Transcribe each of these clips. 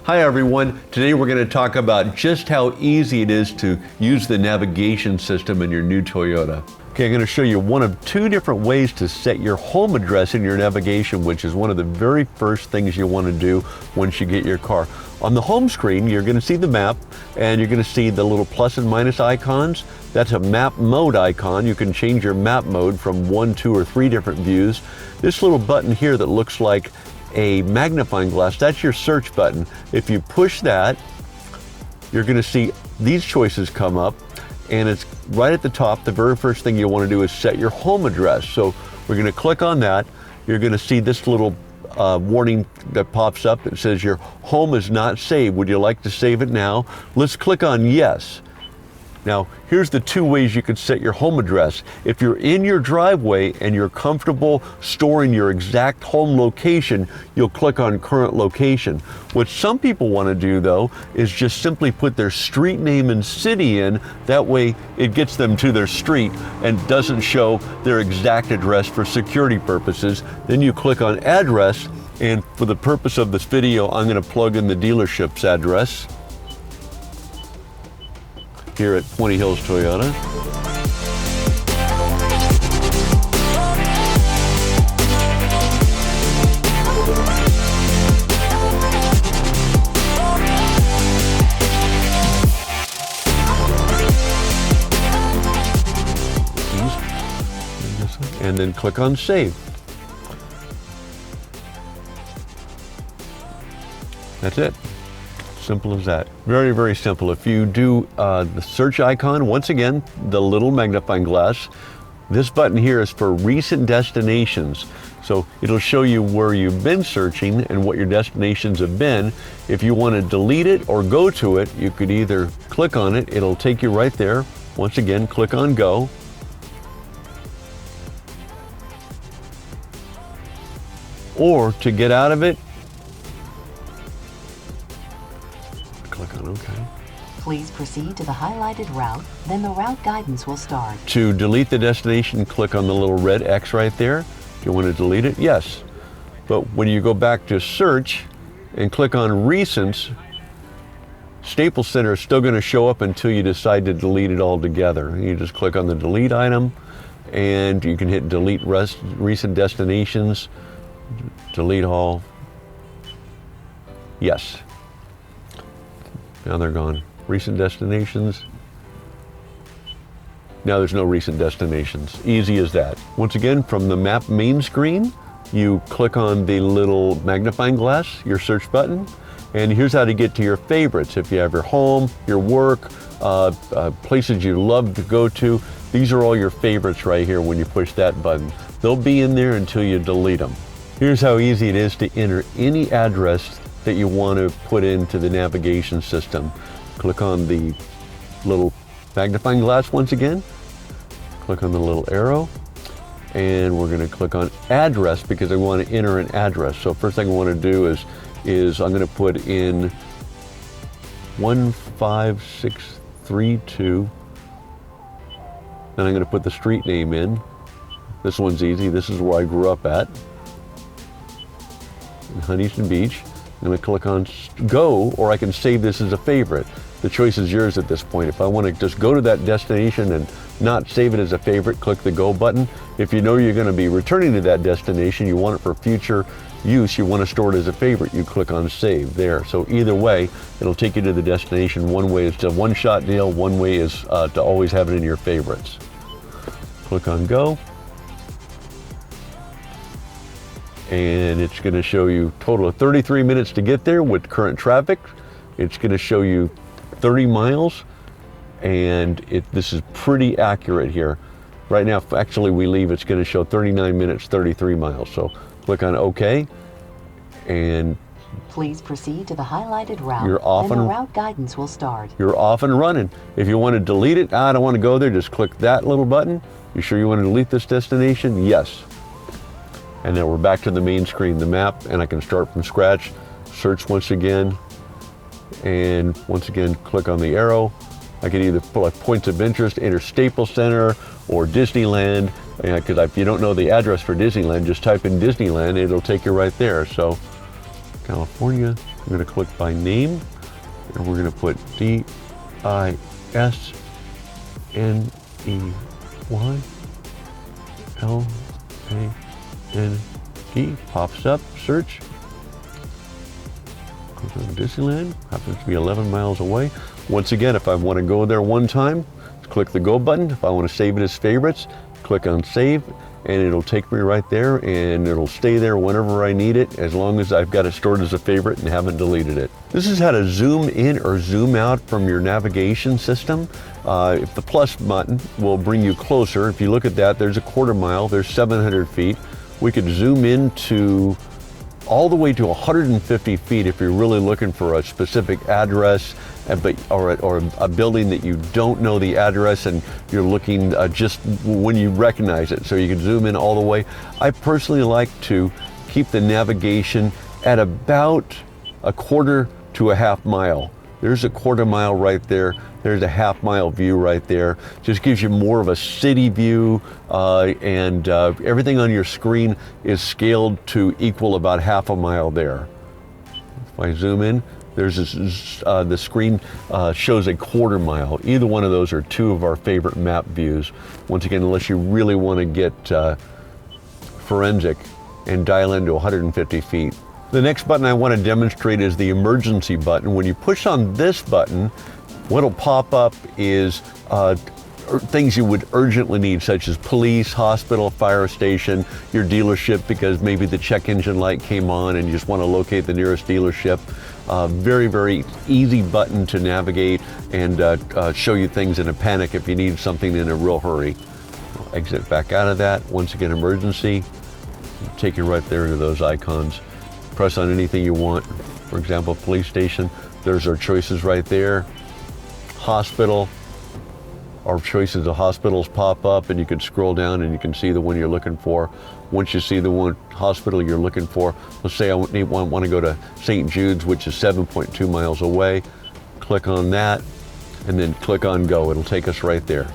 Hi everyone, today we're going to talk about just how easy it is to use the navigation system in your new Toyota. Okay, I'm going to show you one of two different ways to set your home address in your navigation, which is one of the very first things you want to do once you get your car. On the home screen, you're going to see the map and you're going to see the little plus and minus icons. That's a map mode icon. You can change your map mode from 1, 2, or 3 different views. This little button here that looks like a magnifying glass, that's your search button. If you push that, you're going to see these choices come up, and it's right at the top. The very first thing you want to do is set your home address. So we're going to click on that. You're going to see this little warning that pops up that says your home is not saved. Would you like to save it now? Let's click on yes. Now, here's the two ways you can set your home address. If you're in your driveway and you're comfortable storing your exact home location, you'll click on current location. What some people want to do though is just simply put their street name and city in. That way it gets them to their street and doesn't show their exact address for security purposes. Then you click on address, and for the purpose of this video, I'm going to plug in the dealership's address here at Puente Hills Toyota. And then click on save. That's it. Simple as that. Very, very simple. If you do the search icon, once again, the little magnifying glass, this button here is for recent destinations. So it'll show you where you've been searching and what your destinations have been. If you want to delete it or go to it, you could either click on it, it'll take you right there. Once again, click on go. Or to get out of it, click on OK. Please proceed to the highlighted route, then the route guidance will start. To delete the destination, click on the little red X right there. If you want to delete it, yes. But when you go back to search and click on recents, Staples Center is still going to show up until you decide to delete it altogether. You just click on the delete item and you can hit delete recent destinations, delete all, yes. Now they're gone. Recent destinations. Now there's no recent destinations. Easy as that. Once again, from the map main screen, you click on the little magnifying glass, your search button, and here's how to get to your favorites. If you have your home, your work, places you love to go to, these are all your favorites right here when you push that button. They'll be in there until you delete them. Here's how easy it is to enter any address that you want to put into the navigation system. Click on the little magnifying glass once again, click on the little arrow, and we're going to click on address because I want to enter an address. So first thing I want to do is I'm going to put in 15632, then I'm going to put the street name in. This one's easy. This is where I grew up at, in Huntington Beach. I'm going to click on go, or I can save this as a favorite. The choice is yours at this point. If I want to just go to that destination and not save it as a favorite, click the go button. If you know you're going to be returning to that destination, you want it for future use, you want to store it as a favorite, you click on save there. So either way, it'll take you to the destination. One way is a one-shot deal, one way is to always have it in your favorites. Click on go. And it's going to show you a total of 33 minutes to get there with current traffic. It's going to show you 30 miles, and this is pretty accurate here. Right now, if actually we leave, it's going to show 39 minutes, 33 miles. So click on OK, and please proceed to the highlighted route, then the route guidance will start. You're off and running. If you want to delete it, I don't want to go there, just click that little button. You sure you want to delete this destination? Yes. And then we're back to the main screen, the map, and I can start from scratch, search once again, and once again, click on the arrow. I can either put like points of interest, enter Staples Center or Disneyland, because if you don't know the address for Disneyland, just type in Disneyland, it'll take you right there. So, California, We're going to click by name, and we're going to put DISNEY. LAND pops up, search. Goes on Disneyland, happens to be 11 miles away. Once again, if I want to go there one time, click the go button. If I want to save it as favorites, click on save, and it'll take me right there, and it'll stay there whenever I need it, as long as I've got it stored as a favorite and haven't deleted it. This is how to zoom in or zoom out from your navigation system. If the plus button will bring you closer, if you look at that, there's a quarter mile, there's 700 feet. We could zoom into all the way to 150 feet if you're really looking for a specific address, or a building that you don't know the address and you're looking just when you recognize it, so you can zoom in all the way. I personally like to keep the navigation at about a quarter to a half mile. There's a quarter mile right there. There's a half mile view right there. Just gives you more of a city view, and everything on your screen is scaled to equal about half a mile there. If I zoom in, there's this, the screen shows a quarter mile. Either one of those are two of our favorite map views. Once again, unless you really want to get forensic and dial into 150 feet. The next button I want to demonstrate is the emergency button. When you push on this button, what'll pop up is things you would urgently need, such as police, hospital, fire station, your dealership, because maybe the check engine light came on and you just want to locate the nearest dealership. Very, very easy button to navigate and show you things in a panic if you need something in a real hurry. I'll exit back out of that. Once again, emergency, take you right there into those icons. Press on anything you want. For example, police station, there's our choices right there. Hospital, our choices of hospitals pop up, and you can scroll down and you can see the one you're looking for. Once you see the one hospital you're looking for, let's say I want to go to St. Jude's, which is 7.2 miles away. Click on that and then click on go. It'll take us right there.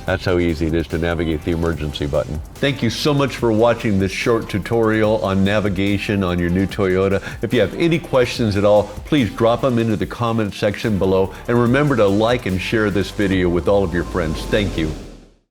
That's how easy it is to navigate the emergency button. Thank you so much for watching this short tutorial on navigation on your new Toyota. If you have any questions at all, please drop them into the comment section below. And remember to like and share this video with all of your friends. Thank you.